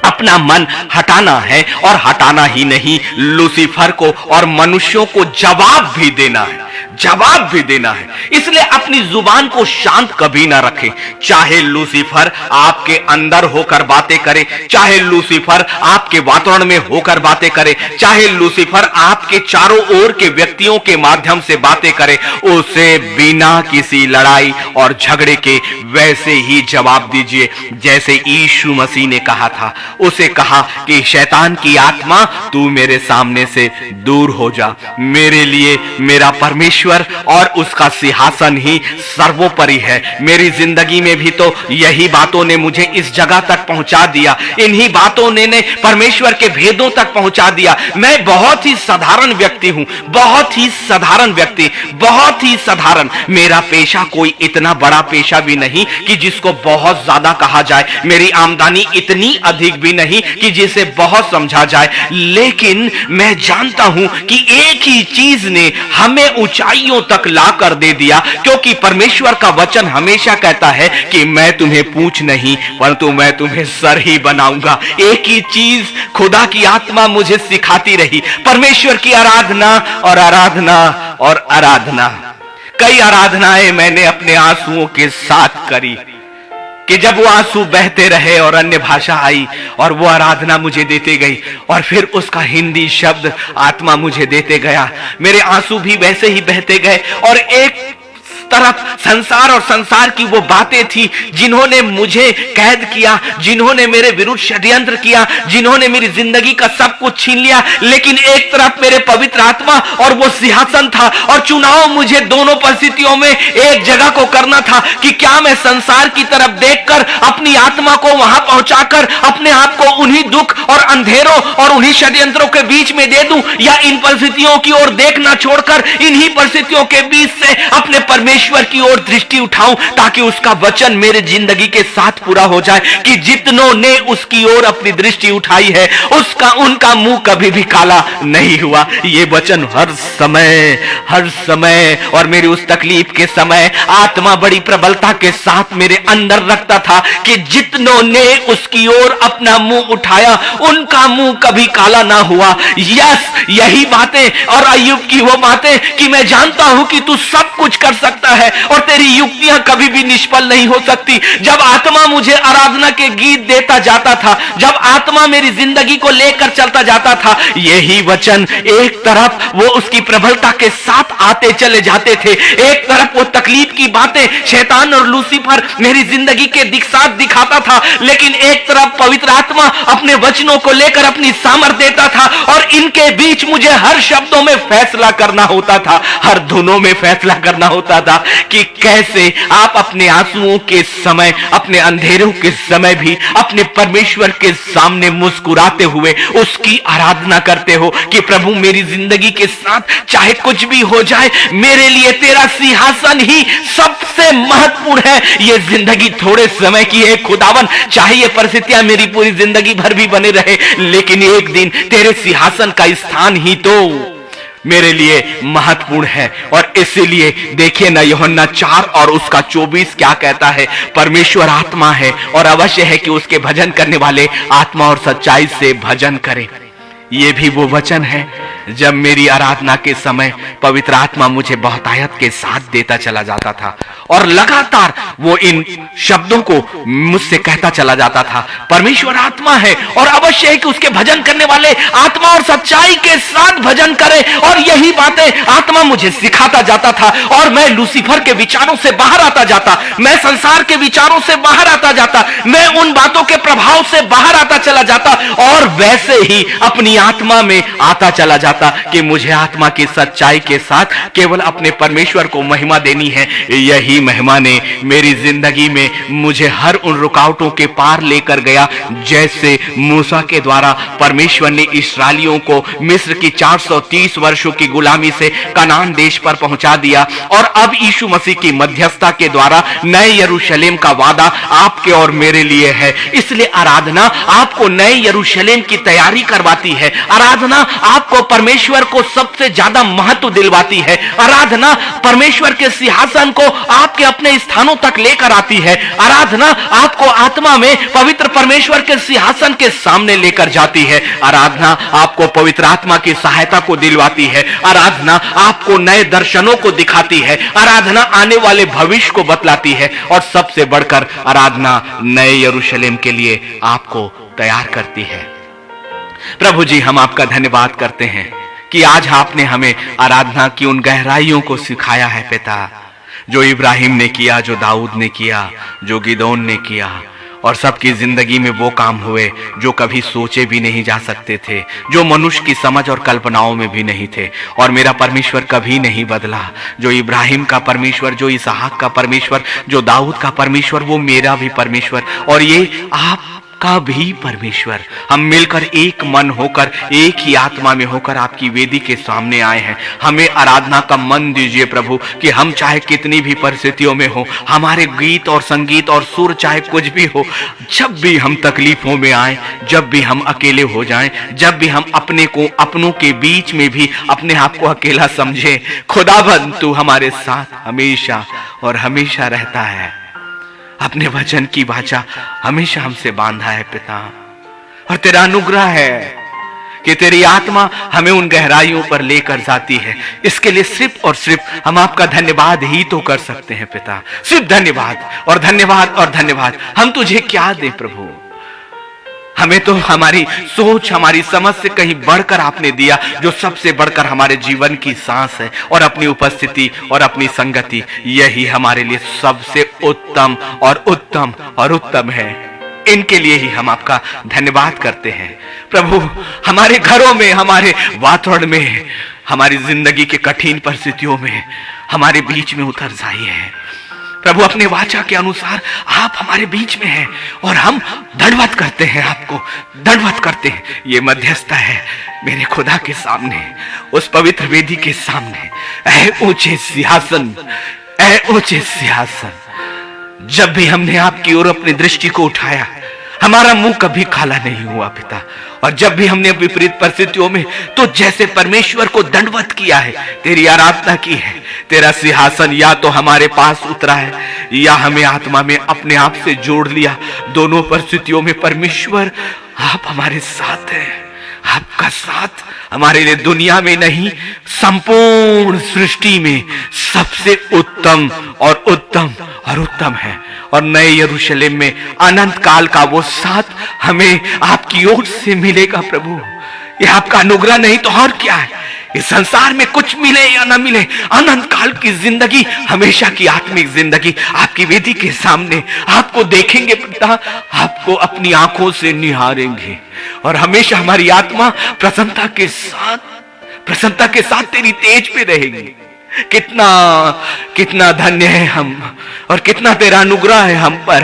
अपना मन हटाना है। और हटाना ही नहीं, लूसीफर को और मनुष्यों को जवाब भी देना है, जवाब भी देना है। इसलिए अपनी जुबान को शांत कभी ना रखें। चाहे लूसीफर आपके अंदर होकर बातें करे, चाहे लूसीफर आपके वातावरण में होकर बातें करे, चाहे लूसीफर आपके चारों ओर के व्यक्तियों के माध्यम से बातें करे, उसे बिना किसी लड़ाई और झगड़े के वैसे ही जवाब दीजिए जैसे यीशु मसीह ने कहा था। उसे कहा कि शैतान की आत्मा तू मेरे सामने से दूर हो जा। मेरे लिए मेरा परमेश्वर और उसका सिंहासन ही सर्वोपरि है। मेरी जिंदगी में भी तो यही बातों ने मुझे इस जगह तक पहुंचा दिया, इन्हीं बातों ने परमेश्वर के भेदों तक पहुंचा दिया। मैं बहुत ही साधारण व्यक्ति हूं, बहुत ही साधारण व्यक्ति, बहुत ही साधारण। मेरा पेशा कोई इतना बड़ा पेशा भी नहीं कि जिसको बहुत ज्यादा कहा जाए, मेरी आमदनी इतनी अधिक भी नहीं कि जिसे बहुत समझा जाए। लेकिन मैं जानता हूं कि एक ही चीज ने हमें ऊंचाइयों तक ला कर दे दिया, क्योंकि परमेश्वर का वचन हमेशा कहता है कि मैं तुम्हें पूंछ नहीं परंतु मैं तुम्हें सर ही बनाऊंगा। एक ही चीज खुदा की आत्मा मुझे सिखाती रही, परमेश्वर की आराधना और आराधना और आराधना। कई आराधनाएं मैंने अपने आंसुओं के साथ करी कि जब वो आंसू बहते रहे और अन्य भाषा आई और वो आराधना मुझे देते गई और फिर उसका हिंदी शब्द आत्मा मुझे देते गया, मेरे आंसू भी वैसे ही बहते गए। और एक तरफ संसार और संसार की वो बातें थी जिन्होंने मुझे कैद किया, जिन्होंने मेरे विरुद्ध षड्यंत्र किया, जिन्होंने मेरी जिंदगी का सब कुछ छीन लिया। लेकिन एक तरफ मेरे पवित्र आत्मा और वो सिंहासन था और चुनाव मुझे दोनों परिस्थितियों में एक जगह को करना था कि क्या मैं संसार की तरफ देखकर अपनी आत्मा को वहां पहुंचाकर अपने आप को उन्हीं दुख और अंधेरों और उन्हीं षड्यंत्रों के बीच में दे दूं, या इन परिस्थितियों की ओर देखना छोड़कर इन्हीं परिस्थितियों के बीच से अपने परमेश्वर की ओर दृष्टि उठाऊं ताकि उसका वचन मेरे जिंदगी के साथ पूरा हो जाए कि जितनों ने उसकी ओर अपनी दृष्टि उठाई है उनका मुंह कभी भी काला नहीं हुआ। ये वचन हर समय और मेरी उस तकलीफ के समय आत्मा बड़ी प्रबलता के साथ मेरे अंदर रखता था कि जितनों ने उसकी ओर अपना मुंह उठाया उनका मुंह कभी काला ना हुआ। यस, यही बातें और अय्यूब की वो बातें कि मैं जानता हूं कि तू सब कुछ कर सकता है और तेरी युक्तियां कभी भी निष्फल नहीं हो सकती। जब आत्मा मुझे आराधना के गीत देता जाता था, जब आत्मा मेरी जिंदगी को लेकर चलता जाता था, यही वचन एक तरफ वो उसकी प्रबलता के साथ आते चले जाते थे, एक तरफ वो तकलीफ की बातें शैतान और लूसीफर मेरी जिंदगी के साथ दिखाता था, लेकिन एक तरफ पवित्र आत्मा अपने वचनों को लेकर अपनी सामर्थ देता था और इनके बीच मुझे हर शब्दों में फैसला करना होता था, हर धुनों में फैसला करना होता था कि कैसे आप अपने आंसुओं के समय, अपने अंधेरों के समय भी अपने परमेश्वर के सामने मुस्कुराते हुए उसकी आराधना करते हो कि प्रभु मेरी जिंदगी के साथ चाहे कुछ भी हो जाए, मेरे लिए तेरा सिंहासन ही सबसे महत्वपूर्ण है। ये जिंदगी थोड़े समय की है खुदावन, चाहे ये परिस्थितियां मेरी पूरी जिंदगी भर भी बने रहे, लेकिन एक दिन तेरे सिंहासन का स्थान ही तो मेरे लिए महत्वपूर्ण है। और इसीलिए देखिए ना यूहन्ना 4 और उसका 24 क्या कहता है, परमेश्वर आत्मा है और अवश्य है कि उसके भजन करने वाले आत्मा और सच्चाई से भजन करें। ये भी वो वचन है जब मेरी आराधना के समय पवित्र आत्मा मुझे बहुतायत के साथ देता चला जाता था और लगातार वो इन शब्दों को मुझसे कहता चला जाता था, परमेश्वर आत्मा है और अवश्य है कि उसके भजन करने वाले आत्मा और सच्चाई के साथ भजन करें। और यही बातें आत्मा मुझे सिखाता जाता था और मैं लूसीफर के विचारों से बाहर आता जाता, मैं संसार के विचारों से बाहर आता जाता, मैं उन बातों के प्रभाव से बाहर आता चला जाता और वैसे ही अपनी आत्मा में आता चला जाता बताता कि मुझे आत्मा की सच्चाई के साथ केवल अपने परमेश्वर को महिमा देनी है। यही महिमा ने मेरी जिंदगी में मुझे हर उन रुकावटों के पार लेकर गया, जैसे मूसा के द्वारा परमेश्वर ने इस्राएलियों को मिस्र की 430 वर्षों की गुलामी से कनान देश पर पहुंचा दिया। और अब यीशु मसीह की मध्यस्थता के द्वारा नए यरूशलेम का वादा आपके और मेरे लिए है। इसलिए आराधना आपको नए यरूशलेम की तैयारी करवाती है। आराधना आपको परमेश्वर को सबसे ज्यादा महत्व दिलवाती है। आराधना परमेश्वर के सिंहासन को आपके अपने स्थानों तक लेकर आती है। आराधना आपको आत्मा में पवित्र परमेश्वर के सिंहासन के सामने लेकर जाती है। आराधना आपको पवित्र आत्मा की सहायता को दिलवाती है। आराधना आपको नए दर्शनों को दिखाती है। आराधना आने वाले भविष्य को बतलाती है। और सबसे बढ़कर आराधना नए यरूशलेम के लिए आपको तैयार करती है। प्रभु जी, हम आपका धन्यवाद करते हैं कि आज आपने हमें आराधना की उन गहराइयों को सिखाया है पिता, जो इब्राहिम ने किया, जो दाऊद ने किया, जो गिदोन ने किया, और सबकी जिंदगी में वो काम हुए जो कभी सोचे भी नहीं जा सकते थे, जो मनुष्य की समझ और कल्पनाओं में भी नहीं थे। और मेरा परमेश्वर कभी नहीं बदला। जो इब्राहिम का परमेश्वर, जो इसहाक का परमेश्वर, जो दाऊद का परमेश्वर, वो मेरा भी परमेश्वर और ये आप का भी परमेश्वर। हम मिलकर एक मन होकर, एक ही आत्मा में होकर आपकी वेदी के सामने आए हैं। हमें आराधना का मन दीजिए प्रभु, कि हम चाहे कितनी भी परिस्थितियों में हो, हमारे गीत और संगीत और सुर चाहे कुछ भी हो, जब भी हम तकलीफों में आए, जब भी हम अकेले हो जाएं, जब भी हम अपने को अपनों के बीच में भी अपने आप को अकेला समझे, खुदाबंद तू हमारे साथ हमेशा और हमेशा रहता है। अपने वचन की वाचा हमेशा हमसे बांधा है पिता, और तेरा अनुग्रह है कि तेरी आत्मा हमें उन गहराइयों पर लेकर जाती है। इसके लिए सिर्फ और सिर्फ हम आपका धन्यवाद ही तो कर सकते हैं पिता। सिर्फ धन्यवाद और धन्यवाद और धन्यवाद। हम तुझे क्या दें प्रभु? हमें तो हमारी सोच, हमारी समझ से कहीं बढ़कर आपने दिया, जो सबसे बढ़कर हमारे जीवन की सांस है और अपनी उपस्थिति और अपनी संगति। यही हमारे लिए सबसे उत्तम और उत्तम और उत्तम है। इनके लिए ही हम आपका धन्यवाद करते हैं प्रभु। हमारे घरों में, हमारे वातावरण में, हमारी जिंदगी के कठिन परिस्थितियों में हमारे बीच में उतर जाइए प्रभु। अपने वाचा के अनुसार आप हमारे बीच में हैं और हम दंडवत करते हैं, आपको दंडवत करते हैं। ये मध्यस्थता है मेरे खुदा के सामने, उस पवित्र वेदी के सामने। ऐ ऊंचे सिंहासन, ऐ ऊंचे सिंहासन। जब भी हमने आपकी ओर अपनी दृष्टि को उठाया, हमारा मुंह कभी काला नहीं हुआ पिता। और जब भी हमने विपरीत परिस्थितियों में तो जैसे परमेश्वर को दंडवत किया है, तेरी आराधना की है, तेरा सिंहासन या तो हमारे पास उतरा है या हमें आत्मा में अपने आप से जोड़ लिया। दोनों परिस्थितियों में परमेश्वर आप हमारे साथ हैं। आपका साथ हमारे लिए दुनिया में नहीं, संपूर्ण सृष्टि में सबसे उत्तम और उत्तम और उत्तम है। और नए यरूशलेम में अनंत काल का वो साथ हमें आपकी ओर से मिलेगा प्रभु। ये आपका अनुग्रह नहीं तो और क्या है? इस संसार में कुछ मिले या ना मिले, अनंत काल की जिंदगी, हमेशा की आत्मिक जिंदगी आपकी वेदी के सामने आपको देखेंगे पिता, आपको अपनी आंखों से निहारेंगे और हमेशा हमारी आत्मा प्रसन्नता के साथ तेरी तेज पे रहेगी। कितना कितना धन्य है हम, और कितना तेरा अनुग्रह है हम पर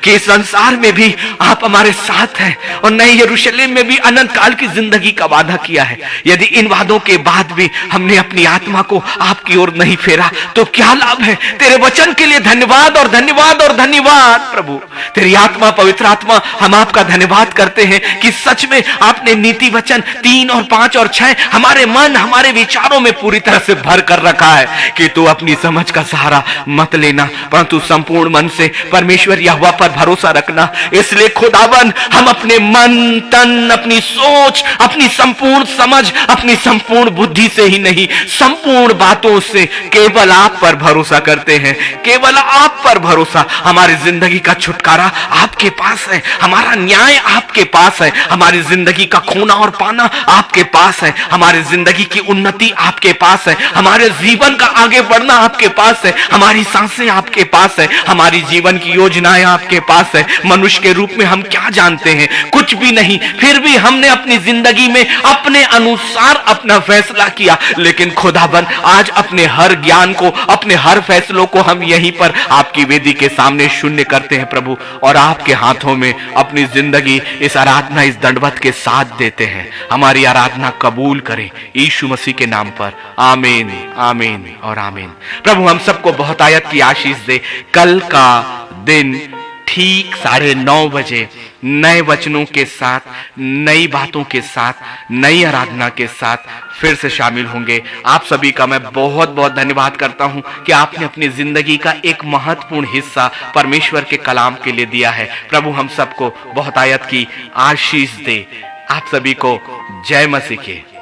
कि संसार में भी आप हमारे साथ हैं और नए यरूशलेम में भी अनंत काल की जिंदगी का वादा किया है। यदि इन वादों के बाद भी हमने अपनी आत्मा को आपकी ओर नहीं फेरा तो क्या लाभ है? तेरे वचन के लिए धन्यवाद और धन्यवाद और धन्यवाद प्रभु। तेरी आत्मा, पवित्र आत्मा, हम आपका धन्यवाद करते हैं कि सच में आपने नीति वचन 3 और 5 और 6 हमारे मन, हमारे विचारों में पूरी तरह से भर कर रखा है कि तू अपनी समझ का सहारा मत लेना, परंतु संपूर्ण मन से परमेश्वर यहोवा पर भरोसा रखना। इसलिए खुदावन, हम अपने मन, तन, अपनी सोच, अपनी संपूर्ण समझ, अपनी संपूर्ण बुद्धि से ही नहीं, संपूर्ण बातों से केवल आप पर भरोसा करते हैं। केवल आप पर भरोसा। हमारी जिंदगी का छुटकारा आपके पास है, हमारा न्याय आपके पास है, हमारी जिंदगी का खोना और पाना आपके पास है, हमारी जिंदगी की उन्नति आपके पास है, हमारे जीवन का आगे बढ़ना आपके पास है, हमारी सांसें आपके पास है, हमारी जीवन की योजनाएं आपके पास है। मनुष्य के रूप में हम क्या जानते हैं? कुछ भी नहीं। फिर भी हमने अपनी जिंदगी में अपने अनुसार अपना फैसला किया। लेकिन खुदाबंद आज अपने हर ज्ञान को, अपने हर फैसलों को हम यहीं पर आपकी वेदी के सामने शून्य करते हैं प्रभु, और आपके हाथों में अपनी जिंदगी इस आराधना, इस दंडवत के साथ देते हैं। हमारी आराधना कबूल करें यीशु मसीह के नाम पर। आमीन, आमीन और आमीन। प्रभु हम सबको बहुत आयत की आशीष दे। कल का दिन ठीक 9:30 बजे नए वचनों के साथ, नई बातों के साथ, नई आराधना के साथ फिर से शामिल होंगे। आप सभी का मैं बहुत बहुत धन्यवाद करता हूं कि आपने अपनी जिंदगी का एक महत्वपूर्ण हिस्सा परमेश्वर के कलाम के लिए दिया है। प्रभु हम सबको बहुत आयत की आशीष दे। आप सभी को जय मसीह के।